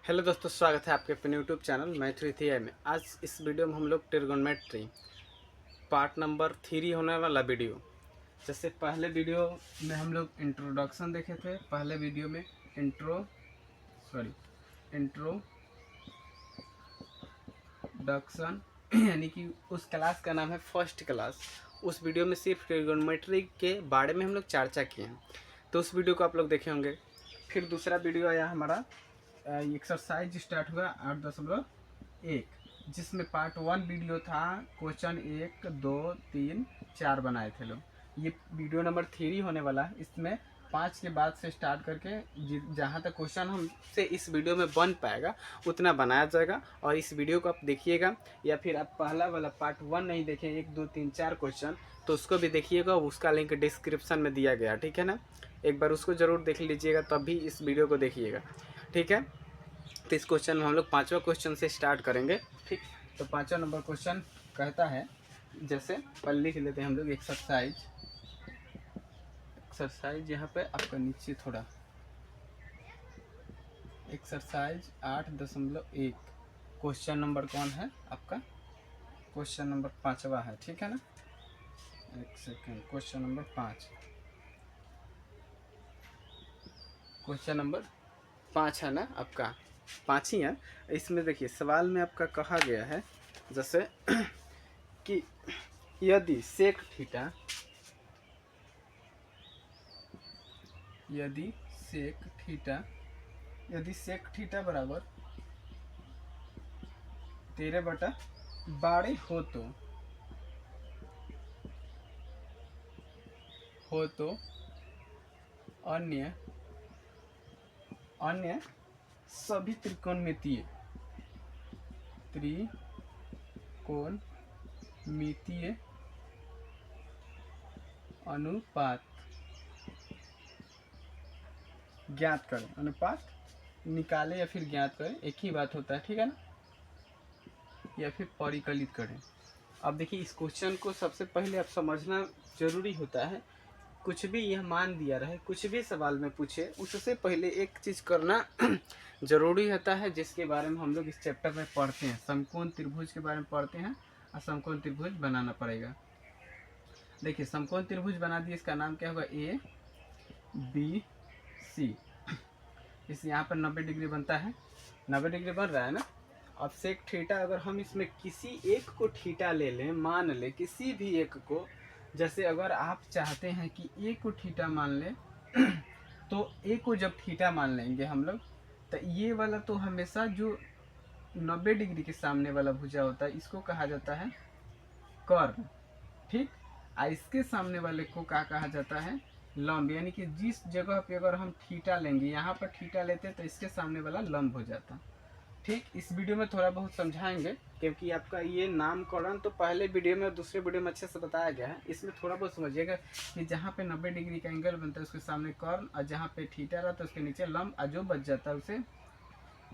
Hello दोस्तों, स्वागत है आपके अपने YouTube channel math with AI में। आज इस वीडियो में हम लोग ट्रिग्नोमेट्री पार्ट नंबर 3 होने वाला वीडियो। जैसे पहले वीडियो में हम लोग इंट्रोडक्शन देखे थे, पहले वीडियो में इंट्रोडक्शन यानी कि उस क्लास का नाम है फर्स्ट क्लास। उस वीडियो में सिर्फ ट्रिग्नोमेट्री के बारे में हम लोग चर्चा किए हैं, तो उस वीडियो को आप लोग देखे होंगे। फिर दूसरा वीडियो आया हमारा, एक्सरसाइज स्टार्ट हुआ 8.1, जिसमें पार्ट 1 वीडियो था। क्वेश्चन 1, 2, 3, 4 बनाए थे लोग। ये वीडियो नंबर 3 होने वाला है। इसमें 5 के बाद से स्टार्ट करके जहाँ तक क्वेश्चन हमसे इस वीडियो में बन पाएगा उतना बनाया जाएगा। और इस वीडियो को आप देखिएगा, या फिर आप पहला वाला पार्ट 1 नहीं देखें, 1, 2, 3, 4 क्वेश्चन, तो उसको भी देखिएगा। उसका लिंक डिस्क्रिप्शन में दिया गया, ठीक है ना। एक बार उसको ज़रूर देख लीजिएगा, तब भी इस वीडियो को देखिएगा, ठीक है। तो इस क्वेश्चन में हम लोग 5वां क्वेश्चन से स्टार्ट करेंगे, ठीक। तो 5वां नंबर क्वेश्चन कहता है, जैसे पहले लिख लेते हैं हम लोग एक्सरसाइज यहाँ पे आपका नीचे थोड़ा एक्सरसाइज 8.1। क्वेश्चन नंबर कौन है आपका? क्वेश्चन नंबर 5वां है, ठीक है ना। एक second, question number 5, question number 5 है ना आपका, 5 ही है। इसमें देखिए सवाल में आपका कहा गया है जैसे कि यदि सेक थीटा बराबर 13/12 हो तो अन्य सभी त्रिकोणमितीय अनुपात ज्ञात करें। अनुपात निकालें या फिर ज्ञात करें, एक ही बात होता है, ठीक है ना। या फिर परिकलित करें। अब देखिए, इस क्वेश्चन को सबसे पहले आप समझना जरूरी होता है। कुछ भी यह मान दिया रहे, कुछ भी सवाल में पूछे, उससे पहले एक चीज़ करना जरूरी होता है, जिसके बारे में हम लोग इस चैप्टर में पढ़ते हैं। समकोण त्रिभुज के बारे में पढ़ते हैं, और समकोण त्रिभुज बनाना पड़ेगा। देखिए, समकोण त्रिभुज बना दिए, इसका नाम क्या होगा? A B C. इस यहाँ पर 90 डिग्री बनता है, 90 डिग्री बन रहा है ना। अब सेक थीटा, अगर हम इसमें किसी एक को थीटा ले लें, मान लें किसी भी एक को, जैसे अगर आप चाहते हैं कि ए को थीटा मान लें तो ए को जब थीटा मान लेंगे हम लोग, तो ये वाला तो हमेशा जो 90 डिग्री के सामने वाला भुजा होता है, इसको कहा जाता है कर्ण, ठीक। इसके सामने वाले को क्या कहा जाता है? लंब। यानी कि जिस जगह पे अगर हम थीटा लेंगे, यहाँ पर थीटा लेते हैं तो इसके सामने वाला लंब हो जाता, ठीक। इस वीडियो में थोड़ा बहुत समझाएंगे, क्योंकि आपका ये नामकरण तो पहले वीडियो में और दूसरे वीडियो में अच्छे से बताया गया है। इसमें थोड़ा बहुत समझिएगा कि जहाँ पे 90 डिग्री का एंगल बनता है उसके सामने कर्ण, और जहाँ पे थीटा रहता है उसके नीचे लंब, और जो बच जाता है उसे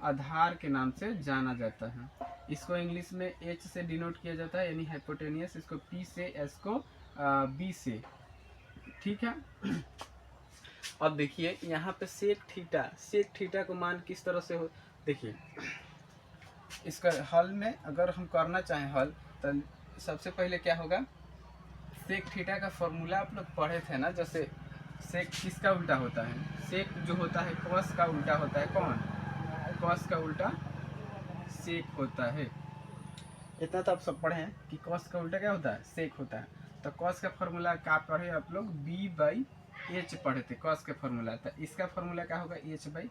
आधार के नाम से जाना जाता है। इसको इंग्लिश में एच से डिनोट किया जाता है, यानी हाइपोटेनियस। इसको पी से, एस को बी से, ठीक है। अब देखिए यहाँ पे सेक थीटा को मान किस तरह से हो, देखिए इसका हल में अगर हम करना चाहें हल, तो सबसे पहले क्या होगा? सेक थीटा का फॉर्मूला आप लोग पढ़े थे ना। जैसे सेक किसका उल्टा होता है? सेक जो होता है कॉस का उल्टा होता है। कौन? कॉस का उल्टा सेक होता है। इतना तो आप सब पढ़े हैं कि कॉस का उल्टा क्या होता है? सेक होता है। तो कॉस का फॉर्मूला क्या पढ़े आप लोग? b/h पढ़े थे कॉस का फॉर्मूला। तो इसका फॉर्मूला क्या होगा? h/b,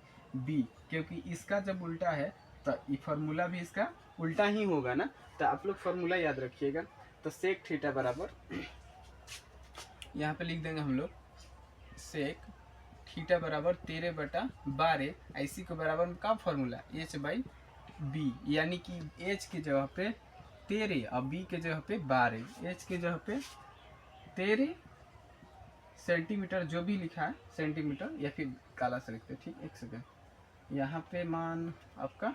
क्योंकि इसका जब उल्टा है तो ये फॉर्मूला भी इसका उल्टा ही होगा ना। तो आप लोग फॉर्मूला याद रखिएगा। तो सेक थीटा बराबर, यहाँ पे लिख देंगे हम लोग, सेक थीटा बराबर 13/12। इसी के बराबर में का फॉर्मूला? h/b, यानी कि h की जगह पे 13 और b के जगह पे 12, h के जगह पे 13 सेंटीमीटर, जो भी लिखा है सेंटीमीटर, या फिर काला से लिखते, ठीक। एक सेकेंड, यहाँ पे मान आपका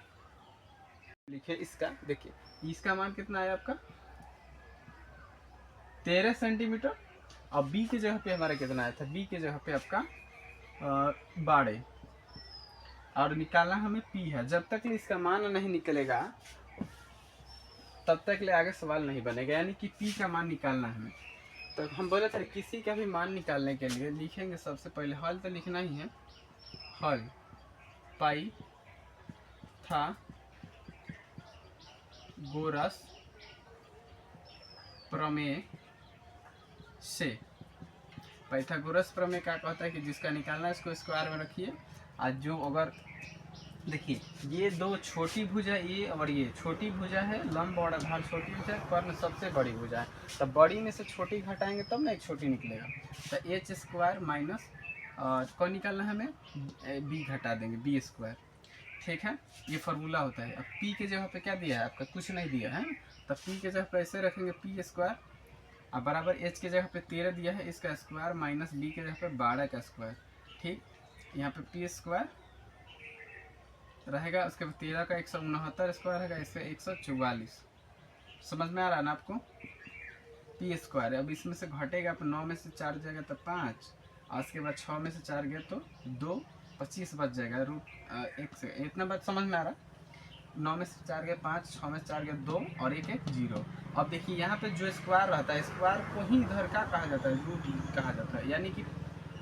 लिखे इसका, देखिए इसका मान कितना है आपका? 13 सेंटीमीटर। और b की जगह पे हमारा कितना आया था? b की जगह पे आपका 12। और निकालना हमें पी है। जब तक इसका मान नहीं निकलेगा तब तक ले आगे सवाल नहीं बनेगा, यानी कि पी का मान निकालना है हमें। तो हम बोले थे किसी का भी मान निकालने के लिए लिखेंगे सबसे पहले हल तो लिखना ही है, हल पाई था गोरस प्रमेय से। पाइथागोरस प्रमेय क्या कहता है कि जिसका निकालना है इसको स्क्वायर में रखिए, और जो अगर देखिए ये दो छोटी भुजा ये और ये छोटी भुजा है, लंब और आधार छोटी भुजा है, कर्ण सबसे बड़ी भुजा है, तब बड़ी में से छोटी घटाएंगे तब ना एक छोटी निकलेगा। तो एच स्क्वायर माइनस कौन निकालना है हमें, बी घटा देंगे बी स्क्वायर, ठीक है। ये फार्मूला होता है। अब पी के जगह पे क्या दिया है आपका, कुछ नहीं दिया है, तब पी के जगह पे ऐसे रखेंगे पी स्क्वायर, अब बराबर एच के जगह पे 13 दिया है इसका स्क्वायर माइनस बी के जगह पे 12 का स्क्वायर, ठीक। यहाँ पे पी स्क्वायर रहेगा, उसके बाद 13 का 169 स्क्वायर रहेगा, इससे 144। समझ में आ रहा है ना आपको, पी स्क्वायर। अब इसमें से घटेगा, आप 9 में से 4 जाएगा तो 5, और उसके बाद 6 में से 4 गया तो 2, 25 बच जाएगा रूट 1 से। इतना बात समझ में आ रहा, 9 में से 4 गया 5, 6 में से 4 गया 2 और 1 1 0। अब देखिए यहाँ पे जो स्क्वायर रहता है स्क्वायर को ही इधर का कहा जाता है, रूट कहा जाता है, यानी कि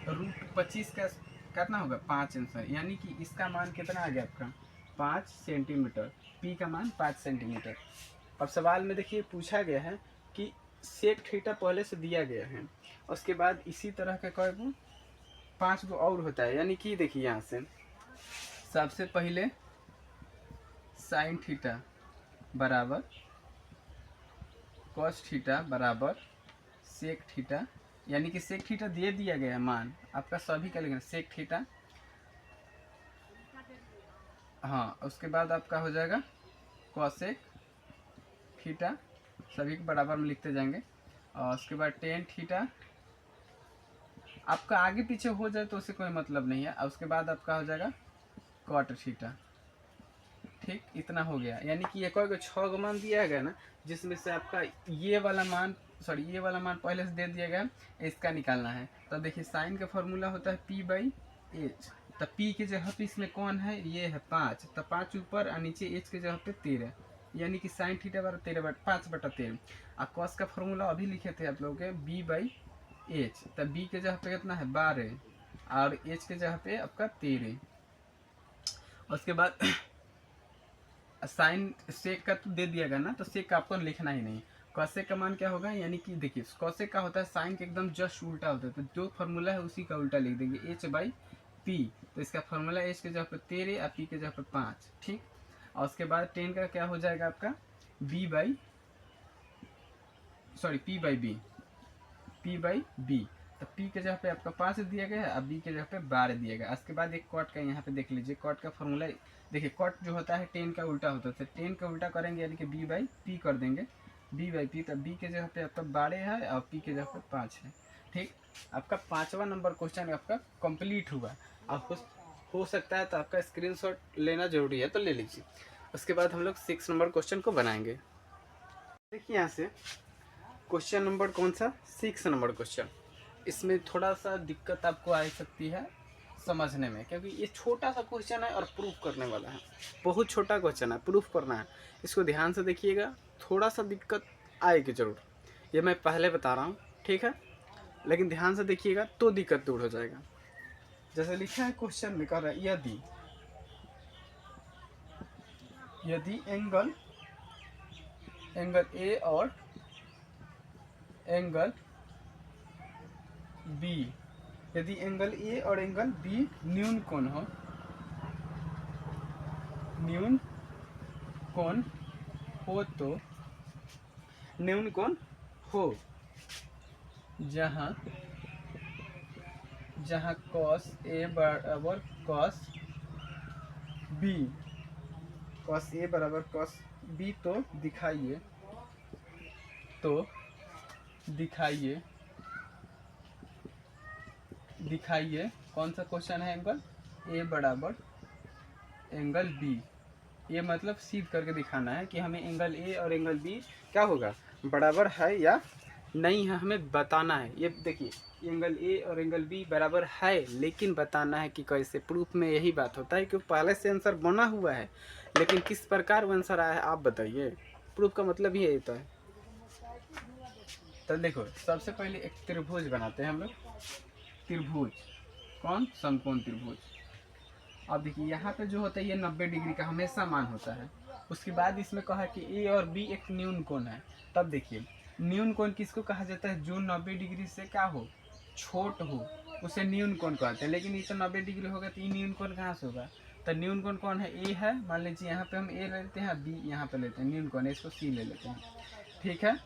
रूट 25 का कितना होगा 5 आंसर, यानी कि इसका मान कितना आ गया आपका 5 सेंटीमीटर, पी का मान 5 सेंटीमीटर। अब सवाल में देखिए पूछा गया है कि सेक थीटा पहले से दिया गया है, उसके बाद इसी तरह के कई गो 5 गो और होता है, यानी कि देखिए यहाँ से सबसे पहले साइन थीटा बराबर कॉस थीटा बराबर सेक थीटा, यानी कि सेक थीटा दे दिया गया है मान आपका सभी का लिखना सेक थीटा, हाँ। उसके बाद आपका हो जाएगा कॉसेक थीटा, सभी के बराबर में लिखते जाएंगे, और उसके बाद टेन थीटा, आपका आगे पीछे हो जाए तो उससे कोई मतलब नहीं है, और उसके बाद आपका हो जाएगा कॉट थीटा, ठीक। इतना हो गया, यानी कि एक और 6 गो मान दिया गया ना, जिसमें से आपका ये वाला मान ये वाला मान पहले से दे दिया गया, इसका निकालना है। तो देखिए साइन का फॉर्मूला होता है पी बाई एच, तो पी के जगह पे इसमें कौन है, ये है 5, तो 5 ऊपर और नीचे एच के जगह पे 13, यानी कि साइन थीटा बराबर 5/13। और कॉस का फॉर्मूला अभी लिखे थे आप लोगों के बी बाई एच, तो बी के जगह पे कितना है 12 और एच के जगह पे आपका 13। उसके बाद साइन सेक का तो दे दिया गया ना, तो सेक का आपको लिखना ही नहीं। कॉसेक का मान क्या होगा, यानी कि देखिए कॉसेक का होता है साइन के एकदम जस्ट उल्टा होता है, तो जो फार्मूला है उसी का उल्टा लिख देंगे एच बाई पी, तो इसका फार्मूला एच के जगह पर 13 और पी के जगह पर 5, ठीक। और उसके बाद 10 का क्या हो जाएगा आपका पी बाई बी, तो पी के जगह पे आपका 5 दिया गया है और बी के जगह पे 12 दिया गया। उसके बाद एक कॉट का यहाँ पे देख लीजिए, कॉट का फॉर्मूला देखिए, कॉट जो होता है 10 का उल्टा होता है, तो 10 का उल्टा करेंगे यानी कि बी बाई पी कर देंगे, बी बाई पी, तो बी के जगह पे आपका 12 है और पी के जगह पे 5 है, ठीक। आपका 5वां नंबर क्वेश्चन आपका कंप्लीट हुआ। अब हो सकता है तो आपका स्क्रीनशॉट लेना जरूरी है तो ले लीजिए। उसके बाद हम लोग 6 नंबर क्वेश्चन को बनाएंगे। देखिए यहाँ से क्वेश्चन नंबर कौन सा 6 नंबर क्वेश्चन, इसमें थोड़ा सा दिक्कत आपको आ सकती है समझने में, क्योंकि ये छोटा सा क्वेश्चन है और प्रूफ करने वाला है, बहुत छोटा क्वेश्चन है, प्रूफ करना है। इसको ध्यान से देखिएगा, थोड़ा सा दिक्कत आएगी जरूर, ये मैं पहले बता रहा हूँ, ठीक है, लेकिन ध्यान से देखिएगा तो दिक्कत दूर हो जाएगा। जैसे लिखा है क्वेश्चन में, कह रहा है यदि एंगल ए और एंगल बी, यदि एंगल ए और एंगल बी न्यून कोण हो तो न्यून कोण हो जहाँ cos A बराबर cos B, cos A बराबर cos B, तो दिखाइए कौन सा क्वेश्चन है, एंगल A बराबर एंगल B। ये मतलब सिद्ध करके दिखाना है कि हमें एंगल A और एंगल B क्या होगा, बराबर है या नहीं है, हमें बताना है। ये देखिए एंगल ए और एंगल बी बराबर है, लेकिन बताना है कि कैसे। प्रूफ में यही बात होता है कि पहले से आंसर बना हुआ है, लेकिन किस प्रकार वो आंसर आया है आप बताइए। प्रूफ का मतलब ही यही होता है। तो देखो सबसे पहले एक त्रिभुज बनाते हैं हम लोग। त्रिभुज कौन? समकोण त्रिभुज। अब देखिए यहाँ पे जो होता है ये 90 डिग्री का हमेशा मान होता है। उसके बाद इसमें कहा कि ए और बी एक न्यून कोण है। तब देखिए न्यून कोण किसको कहा जाता है? जो 90 डिग्री से क्या हो, छोट हो, उसे न्यून कोण कहते हैं। लेकिन ये तो 90 डिग्री होगा तो ये न्यून कोण कहाँ से होगा? तो न्यून कोण कौन है? ए है। मान लीजिए यहाँ पे हम ए ले लेते हैं, बी यहाँ पे लेते हैं, न्यून कोण है इसको सी ले लेते हैं। ठीक है,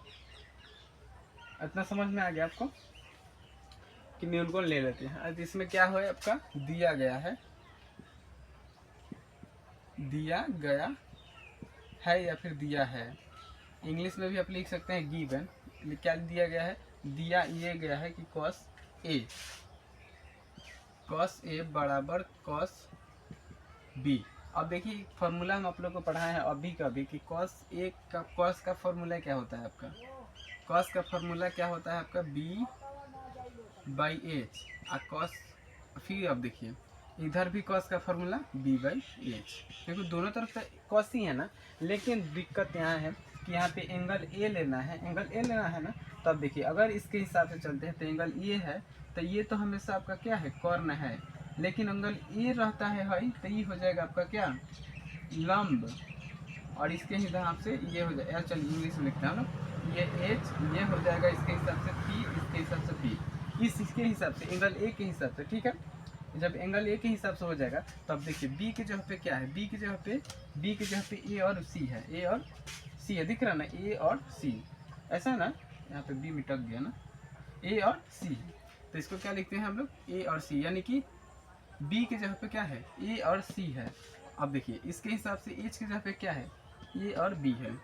इतना समझ में आ गया आपको कि न्यून कोण ले लेते हैं। अब इसमें क्या हो आपका दिया गया है, दिया गया है या फिर दिया है, इंग्लिश में भी आप लिख सकते हैं गिवन। क्या दिया गया है? दिया ये गया है कि cos a बराबर cos b। अब देखिए फॉर्मूला हम आप लोग को पढ़ाए हैं अभी का भी कि cos का फॉर्मूला क्या होता है आपका? cos का फॉर्मूला क्या होता है आपका? b/h। और cos फिर अब देखिए इधर भी cos का फॉर्मूला b/h, क्योंकि दोनों तरफ से cos ही है ना। लेकिन दिक्कत यहाँ है कि यहाँ पे एंगल ए लेना है, एंगल ए लेना है ना। तब देखिए अगर इसके हिसाब से चलते हैं तो एंगल ये है, तो ये तो हमेशा आपका क्या है? कर्ण है। लेकिन एंगल ए रहता है तो ये हो जाएगा आपका क्या? लंब। और इसके हिसाब से ये हो जाएगा, चलिए इंग्लिश में लिखते हैं हम लोग, ये एच, ये हो जाएगा इसके हिसाब से पी, इसके हिसाब से पी, इसके हिसाब से एंगल ए के हिसाब से। ठीक है, जब एंगल ए के हिसाब से हो जाएगा तब देखिए बी के जगह पे क्या है? बी की जगह पे ए और सी है, ए और सी है, दिख रहा ना? ए और सी, ऐसा है ना? यहाँ पे बी मिटक गया ना, ए और सी। तो इसको क्या लिखते हैं हम लोग? ए और सी, यानी कि बी के जगह पे क्या है? ए और सी है। अब देखिए इसके हिसाब से एच के जगह पे क्या है? ए और बी है,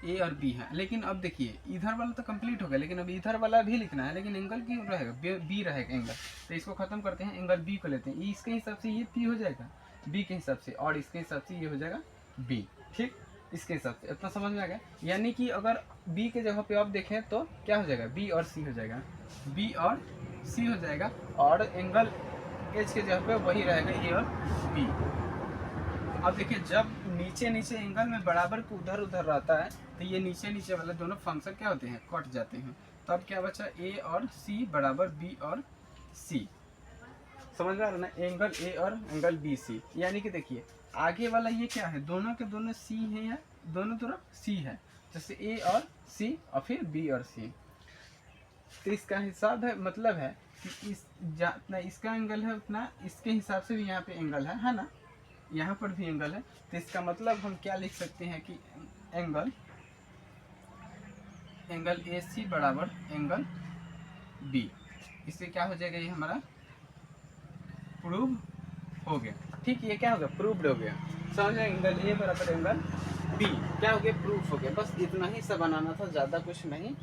ए और बी है। लेकिन अब देखिए इधर वाला तो कंप्लीट हो गया, लेकिन अब इधर वाला भी लिखना है, लेकिन एंगल क्यों रहेगा? बी रहेगा एंगल। तो इसको खत्म करते हैं, एंगल बी को लेते हैं। इसके हिसाब से ये पी हो जाएगा बी के हिसाब से, और इसके हिसाब से ये हो जाएगा बी। ठीक, इसके हिसाब से इतना समझ में आ गया। यानी कि अगर बी के जगह पे आप देखें तो क्या हो जाएगा? बी और सी हो जाएगा, बी और सी हो जाएगा। और एंगल एच के जगह पे वही रहेगा, ए और बी। अब देखिए जब नीचे नीचे एंगल में बराबर को उधर उधर रहता है तो ये नीचे नीचे वाले दोनों फंक्शन क्या होते हैं? कट जाते हैं। तो अब क्या बचा? ए और सी बराबर बी और सी। समझ में आ रहा ना? एंगल ए और एंगल बी सी। यानी कि देखिए आगे वाला ये क्या है? दोनों के दोनों सी है, या दोनों तरफ सी है, जैसे ए और सी और फिर बी और सी। तो इसका हिसाब है, मतलब है कि जितना इसका एंगल है उतना इसके हिसाब से भी यहाँ पे एंगल है ना? यहाँ पर भी एंगल है। तो इसका मतलब हम क्या लिख सकते हैं कि एंगल ए सी बराबर एंगल बी। इससे क्या हो जाएगा? ये हमारा प्रूव हो गया। ठीक, ये क्या हो गया? प्रूव्ड हो गया। समझ रहे? एंगल ए बराबर एंगल बी क्या हो गया? प्रूफ हो गया। बस इतना ही सब बनाना था, ज़्यादा कुछ नहीं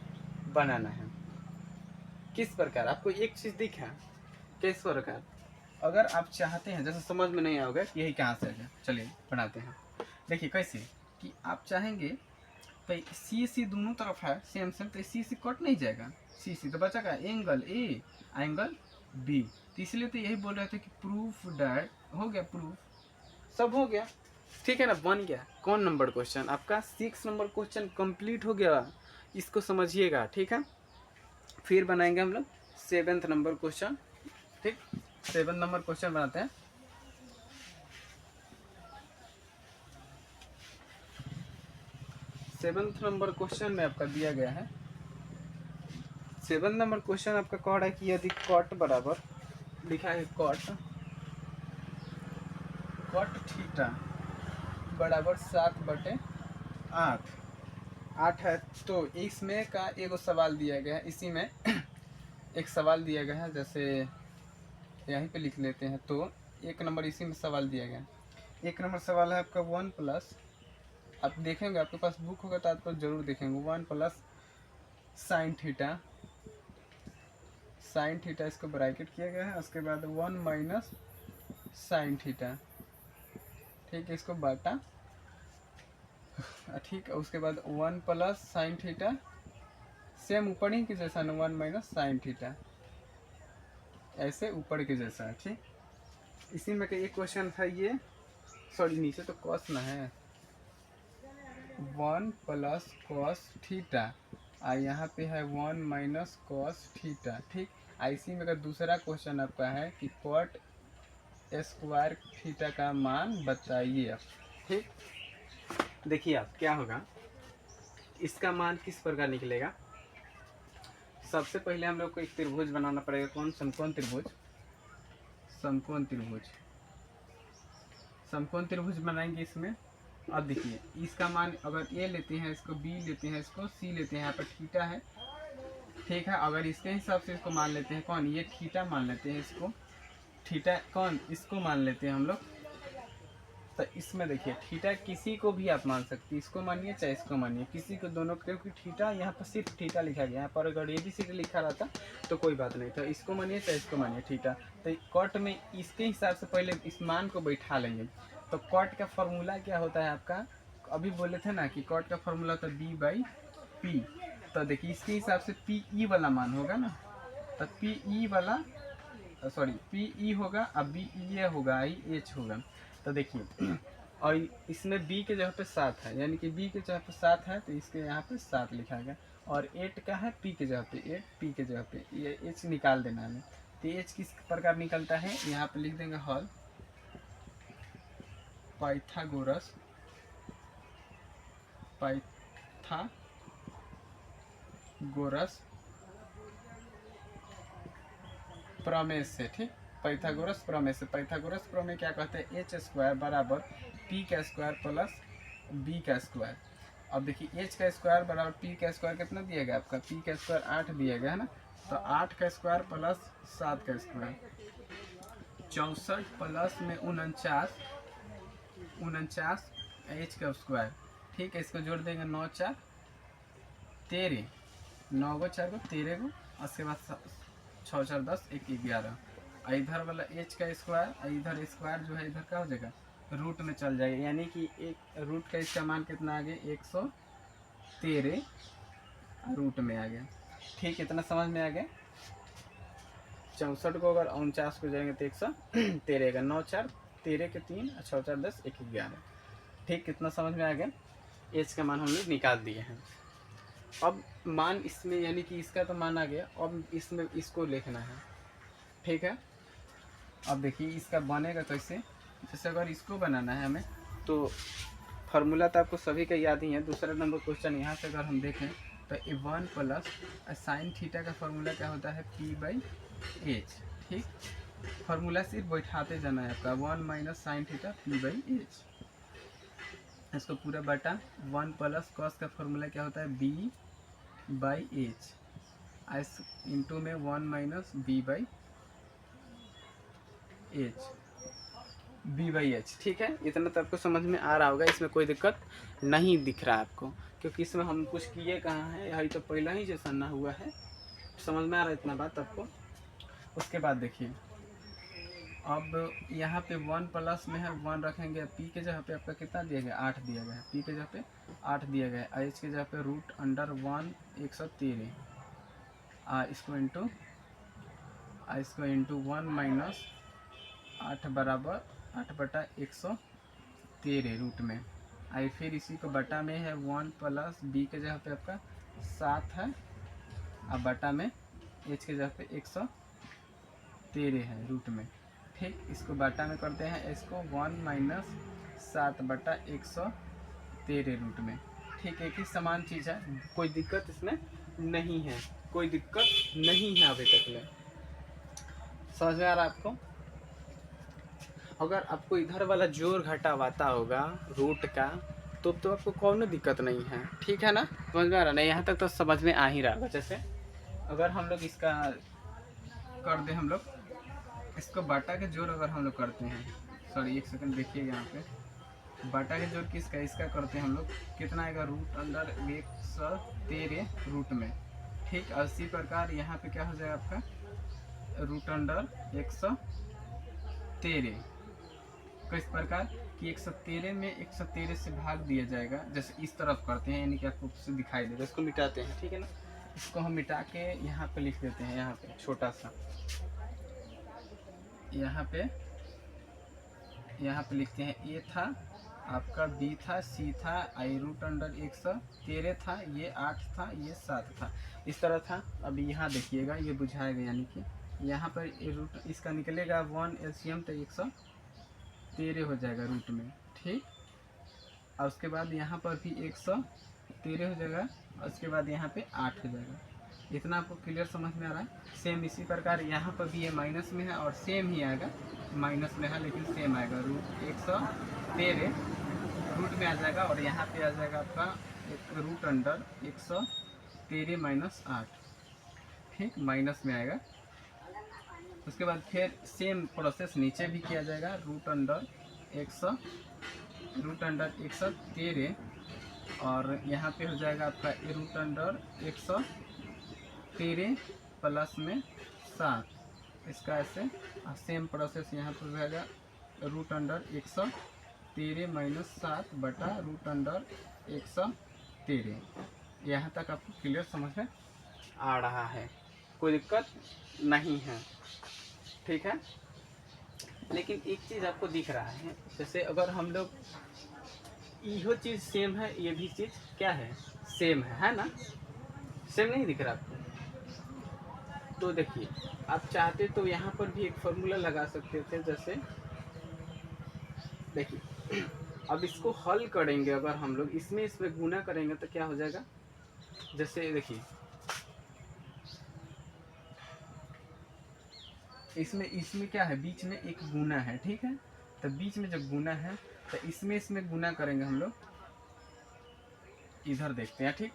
बनाना है। किस प्रकार आपको एक चीज़ दिखा, किस प्रकार अगर आप चाहते हैं, जैसे समझ में नहीं आओगे यही कहाँ से है, चलिए बनाते हैं। देखिए कैसे कि आप चाहेंगे तो सी सी दोनों तरफ है सेम सेम, तो सी सी कट नहीं जाएगा, सी सी तो बचा का एंगल ए एंगल बी। तो इसलिए तो यही बोल रहे थे कि प्रूफ डैट हो गया, प्रूफ सब हो गया। ठीक है ना, बन गया। कौन नंबर क्वेश्चन आपका? 6 नंबर क्वेश्चन कंप्लीट हो गया। इसको समझिएगा, ठीक है। फिर बनाएंगे हम लोग 7th नंबर क्वेश्चन। ठीक, 7 नंबर क्वेश्चन बनाते हैं। सेवंथ नंबर क्वेश्चन में आपका दिया गया है, 7 नंबर क्वेश्चन आपका कह रहा है कि यदि कॉट बराबर लिखा है कॉट थीटा बराबर 7/8 है, तो इसमें का एगो सवाल दिया गया है। इसी में एक सवाल दिया गया है, जैसे यहीं पे लिख लेते हैं। तो 1 नंबर इसी में सवाल दिया गया है। 1 नंबर सवाल है आपका 1+, आप देखेंगे आपके पास बुक होगा तो आप जरूर देखेंगे, 1+ साइन थीटा इसको ब्रैकेट किया गया है। उसके बाद 1 - साइन थीटा, ठीक है, इसको बाटा, ठीक है। उसके बाद 1+ साइन थीटा सेम ऊपर ही के जैसा ना, 1 माइनस साइन थीटा, ऐसे ऊपर के जैसा। ठीक, इसी में का एक क्वेश्चन था ये, सॉरी नीचे तो कॉस ना है, 1 प्लस कॉस थीटा, और यहाँ पे है 1 माइनस कॉस थीटा। ठीक, इसी में का दूसरा क्वेश्चन आपका है कि कॉट स्क्वायर थीटा का मान बताइए आप। ठीक, देखिए आप क्या होगा, इसका मान किस प्रकार निकलेगा। सबसे पहले हम लोग को एक त्रिभुज बनाना पड़ेगा। कौन? समकोण त्रिभुज। समकोण त्रिभुज, समकोण त्रिभुज बनाएंगे इसमें। अब देखिए इसका मान अगर ए लेते हैं, इसको बी लेते हैं, इसको सी लेते हैं, यहाँ पर थीटा है। ठीक है, अगर इसके हिसाब से इसको मान लेते हैं, कौन? ये थीटा मान लेते हैं, इसको थीटा, कौन? इसको मान लेते हैं हम लोग। तो इसमें देखिए थीटा किसी को भी आप मान सकते हैं, इसको मानिए चाहे इसको मानिए, किसी को, दोनों, क्योंकि थीटा यहाँ पर सिर्फ थीटा लिखा गया। यहाँ पर अगर ए बी सी डी लिखा रहता तो कोई बात नहीं था, इसको मानिए चाहे इसको मानिए थीटा। तो कॉट में इसके हिसाब से पहले इस मान को बैठा लेंगे। तो कॉट का फॉर्मूला क्या होता है आपका, अभी बोले थे ना कि कॉट का फॉर्मूला होता है बी बाई पी। तो देखिए इसके हिसाब से पी ई वाला मान होगा ना, तो पी ई वाला, सॉरी पी ई होगा, अब बी ई होगा, आई एच होगा। तो देखिए और इसमें b के जगह पे 7 है, यानी कि b के जगह पे 7 है, तो इसके यहाँ पे 7 लिखा गया। और 8 का है p के जगह पे, 8 p के जगह पे, ये h निकाल देना हमें। तो h किस प्रकार निकलता है, यहाँ पे लिख देंगे हल पाइथागोरस, पाइथागोरस प्रमेय से। ठीक, पाइथागोरस प्रमेय से। पाइथागोरस प्रमेय क्या कहते हैं, एच स्क्वायर बराबर पी का स्क्वायर प्लस बी का स्क्वायर। अब देखिए एच का स्क्वायर बराबर पी का स्क्वायर कितना दिया गया आपका, पी का स्क्वायर 8 दिया गया है ना, तो 8 का स्क्वायर प्लस 7 का स्क्वायर, 64 प्लस में 49 एच का स्क्वायर। ठीक है, इसको जोड़ देंगे 9 4 13, 9 गो 4 गो 13 गो, उसके बाद 6 4 10 1 11, इधर वाला एच का स्क्वायर, इधर स्क्वायर जो है इधर का हो जाएगा रूट में चल जाएगा, यानी कि एक रूट का इसका मान कितना आ गया 113 रूट में आ गया। ठीक, इतना समझ में आ गया। 64 को अगर 49 को जाएंगे तो 113 का, 9 4 13 के 3, 6 4 10 1 11। ठीक, कितना समझ में आ गया, एच का मान हम लोग निकाल दिए हैं। अब मान इसमें, यानी कि इसका तो मान आ गया, अब इसमें इसको लिखना है। ठीक है, अब देखिए इसका बनेगा कैसे, जैसे अगर इसको बनाना है हमें, तो फार्मूला तो आपको सभी का याद ही है। दूसरा नंबर क्वेश्चन यहाँ से अगर हम देखें तो 1 प्लस साइन थीटा का फार्मूला क्या होता है, पी बाई एच। ठीक, फार्मूला सिर्फ बैठाते जाना है आपका, 1 minus sine theta P by H, इसको पूरा बटा 1 प्लस कॉस का फार्मूला क्या होता है, बी बाई एच, इस इंटू में 1 minus B by H, B by H. ठीक है, इतना तो आपको समझ में आ रहा होगा, इसमें कोई दिक्कत नहीं दिख रहा है आपको, क्योंकि इसमें हम कुछ किए कहाँ हैं, यही तो पहला ही जैसा ना हुआ है। समझ में आ रहा है इतना बात आपको। उसके बाद देखिए अब यहाँ पे 1 प्लस में है 1 रखेंगे, पी के जगह पे आपका कितना दिया गया, 8 दिया गया है, पी के जगह पे 8 दिया गया है, एच के जगह पे रूट अंडर 1 113, इसको इंटू 1 माइनस 8 बराबर 8 बटा 113 रूट में, आई फिर इसी को बटा में है 1 प्लस बी के जगह पे आपका 7 है, अब बटा में एच के जगह पे 113 है रूट में। ठीक, इसको बटा में करते हैं, इसको 1 माइनस 7 बटा 113 रूट में। ठीक, एक ही समान चीज़ है, कोई दिक्कत इसमें नहीं है, कोई दिक्कत नहीं है अभी तक में। समझ में आ रहा है आपको। अगर आपको इधर वाला जोड़ घटावाता होगा रूट का तो आपको कौन दिक्कत नहीं है। ठीक है ना, समझ में आ रहा नहीं, यहाँ तक तो समझ में आ ही रहा होगा। जैसे अगर हम लोग इसका कर दें, हम लोग इसको बाटा के जोड़ अगर हम लोग करते हैं, सॉरी एक सेकंड देखिए, यहाँ पे बाटा के जोड़ किसका, इसका करते हैं हम लोग, कितना आएगा, रूट अंडर 113 रूट में। ठीक, इसी प्रकार यहाँ पे क्या हो जाएगा आपका, रूट अंडर 113, किस प्रकार कि 113 में 113 से भाग दिया जाएगा, जैसे इस तरफ करते हैं, यानी कि आपको दिखाई देगा, इसको मिटाते हैं। ठीक है ना, इसको हम मिटा के यहाँ पे लिख देते हैं, यहाँ पे छोटा सा, यहाँ पे लिखते हैं ए था आपका, बी था, सी था, आई रूट अंडर 113 था, ये 8 था, ये 7 था, इस तरह था। अभी यहाँ देखिएगा, ये बुझाएगा, यानी कि यहाँ पर रूट इसका निकलेगा 1 एलसीएम तो 113 हो जाएगा रूट में, ठीक। और उसके बाद यहाँ पर भी 113 हो जाएगा, और उसके बाद यहाँ पे 8 हो जाएगा। इतना आपको क्लियर समझ में आ रहा है। सेम इसी प्रकार यहाँ पर भी ये माइनस में है और सेम ही आएगा, माइनस में है लेकिन सेम आएगा, रूट 113 रूट में आ जाएगा, और यहाँ पे आ जाएगा आपका एक रूट अंडर 113 माइनस 8, ठीक, माइनस में आएगा। उसके बाद फिर सेम प्रोसेस नीचे भी किया जाएगा, रूट अंडर 113 और यहाँ पे हो जाएगा आपका रूट अंडर 113 प्लस में 7, इसका ऐसे सेम प्रोसेस यहाँ पर रहेगा, रूट अंडर 113 माइनस 7 बटा रूट अंडर 113। यहाँ तक आपको क्लियर समझ में आ रहा है, कोई दिक्कत नहीं है, ठीक है। लेकिन एक चीज़ आपको दिख रहा है, जैसे अगर हम लोग यह चीज़ सेम है, ये भी चीज़ क्या है, सेम है ना, सेम नहीं दिख रहा आपको? तो देखिए, आप चाहते तो यहाँ पर भी एक फॉर्मूला लगा सकते थे, जैसे देखिए अब इसको हल करेंगे, अगर हम लोग इसमें गुना करेंगे तो क्या हो जाएगा, जैसे देखिए इसमें क्या है, बीच में एक गुना है, ठीक है। तो बीच में जब गुना है तो इसमें गुना करेंगे हम लोग, इधर देखते हैं, ठीक।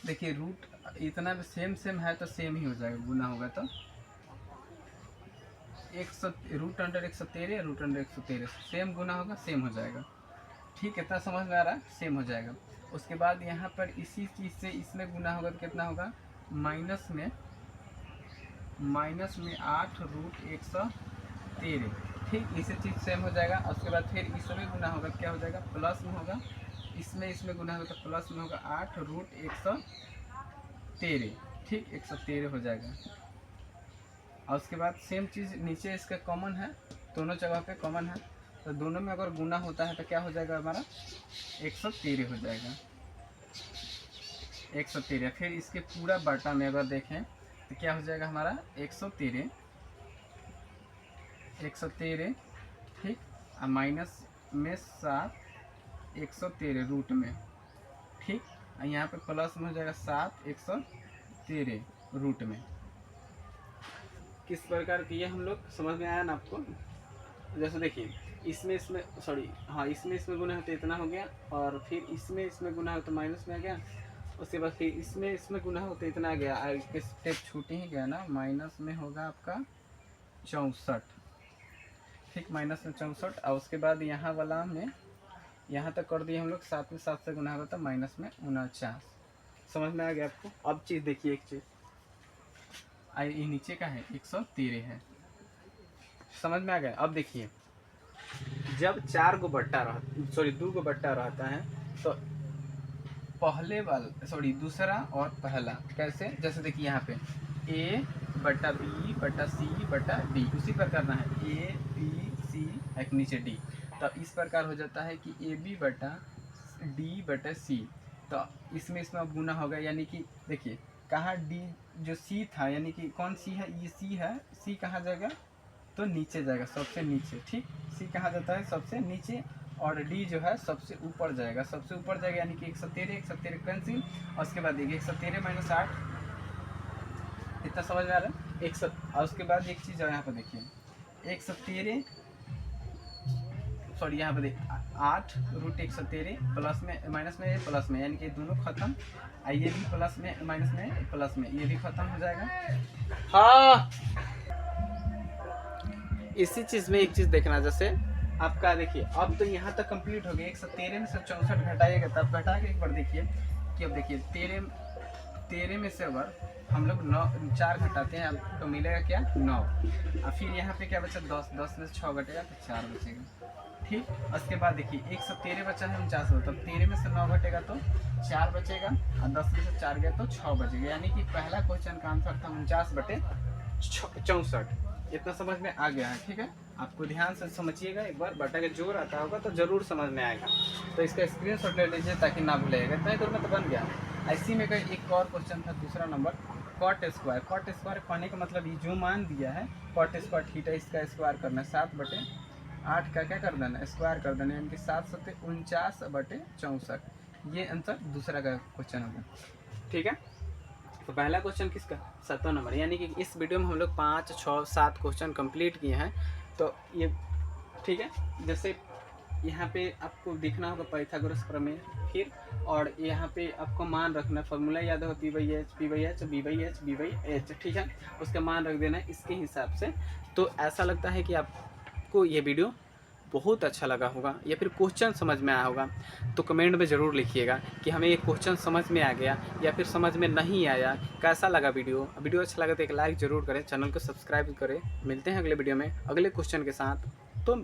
देखिए रूट इतना सेम है तो सेम ही हो जाएगा, गुना होगा तो root under 113 root under 113 same गुना होगा, सेम हो जाएगा, ठीक। इतना समझ में आ रहा है, सेम हो जाएगा। उसके बाद यहाँ पर इसी चीज़ से इसमें गुना होगा तो कितना होगा, माइनस में 8 रूट 113, ठीक, इसी चीज़ सेम हो जाएगा। उसके बाद फिर इसमें गुना होगा तो क्या हो जाएगा, प्लस में होगा, इसमें गुना होगा तो प्लस में होगा 8 रूट 113, ठीक, 113 हो जाएगा। और उसके बाद सेम चीज़ नीचे इसका कॉमन है, दोनों जगह पे कॉमन है, तो दोनों में अगर गुना होता है तो क्या हो जाएगा, हमारा 113 हो जाएगा, 113। फिर इसके पूरा बटा में अगर देखें तो क्या हो जाएगा हमारा 113, ठीक, और माइनस में 7, 113 रूट में, ठीक, और यहाँ पे प्लस में हो जाएगा 7, 113 रूट में। किस प्रकार की ये हम लोग समझ में आया ना आपको? जैसे देखिए इसमें गुना हो तो इतना हो गया, और फिर इसमें गुना हो तो माइनस में आ गया, उसके बाद फिर इसमें गुना हो तो इतना आ गया, इसके स्टेप छूट ही गया ना, माइनस में होगा आपका 64, ठीक, माइनस में 64। और उसके बाद यहाँ वाला में यहाँ तक कर दिए हम लोग, 7 में 7 से गुना होगा तो माइनस में 49। समझ में आ गया आपको? अब चीज़ देखिए, एक चीज़ ये नीचे का है 113 है, समझ में आ गया? अब देखिए जब 2 गो बट्टा रहता है तो दूसरा और पहला कैसे, जैसे देखिए यहाँ पे A बटा B बटा C बटा D, उसी पर करना है, A B C एक नीचे D, तो इस प्रकार हो जाता है कि AB बटा D बटा C, तो इसमें अब गुना होगा, यानी कि देखिए कहाँ D जो C था, यानी कि कौन C है, ये C है, C कहाँ जाएगा तो नीचे जाएगा, सबसे नीचे, ठीक, C कहाँ जाता है सबसे नीचे, और D जो है सबसे ऊपर जाएगा, यानी कि 113 कैंसिल, और उसके बाद देखिए 113 माइनस 8, इतना समझ में आ रहा है, और उसके बाद एक चीज़ यहाँ पर देखिए यहाँ पर देखिए 8 रूट 113 प्लस में माइनस में प्लस में, यानी कि दोनों खत्म, ये भी प्लस में माइनस में प्लस में, ये भी खत्म हो जाएगा। हाँ, इसी चीज़ में एक चीज़ देखना, जैसे आपका देखिए अब तो यहाँ तक कंप्लीट हो गया, 113 में से 64 घटाइएगा, तब घटा के एक बार देखिए कि अब देखिए 13 में से अगर हम लोग 4 घटाते हैं तो मिलेगा क्या 9, और फिर यहाँ पे क्या बचा 10 में से 6 घटेगा तो 4 बचेगा, ठीक। उसके बाद देखिए 113 बचा है 49 में, तब 13 में से 9 घटेगा तो 4 बचेगा, और 10 में से 4 गया तो 6 बचेगा। यानी कि पहला क्वेश्चन का आंसर था 49/64। इतना समझ में आ गया है, ठीक है। आपको ध्यान से समझिएगा, एक बार बटा के जोर आता होगा तो जरूर समझ में आएगा। तो इसका स्क्रीनशॉट ले लीजिए ताकि ना भूलिएगा। इतना ही दूर में तो बन गया। ऐसी में का एक और क्वेश्चन था, दूसरा number, cot square. Cot square कहने का मतलब ये जो मान दिया है कॉट स्क्वायर थीटा, इसका स्क्वायर करना है 7/8 का क्या कर देना, स्क्वायर कर देना, यानी कि 7×7 = 49/64। ये आंसर दूसरा का क्वेश्चन हो गया, ठीक है। तो पहला क्वेश्चन किसका, 7वां नंबर। यानी कि इस वीडियो में हम लोग 5, 6, 7 क्वेश्चन कंप्लीट किए हैं। तो ये ठीक है। जैसे यहाँ पे आपको दिखना होगा पाइथागोरस प्रमेय, फिर और यहाँ पे आपको मान रखना, फॉर्मूला याद होगा P/H, P/H, B/H, B/H, ठीक है। उसका मान रख देना इसके हिसाब से। तो ऐसा लगता है कि आपको ये वीडियो बहुत अच्छा लगा होगा या फिर क्वेश्चन समझ में आया होगा। तो कमेंट में ज़रूर लिखिएगा कि हमें ये क्वेश्चन समझ में आ गया या फिर समझ में नहीं आया, कैसा लगा वीडियो। वीडियो अच्छा लगा तो एक लाइक ज़रूर करें, चैनल को सब्सक्राइब करें। मिलते हैं अगले वीडियो में अगले क्वेश्चन के साथ। तो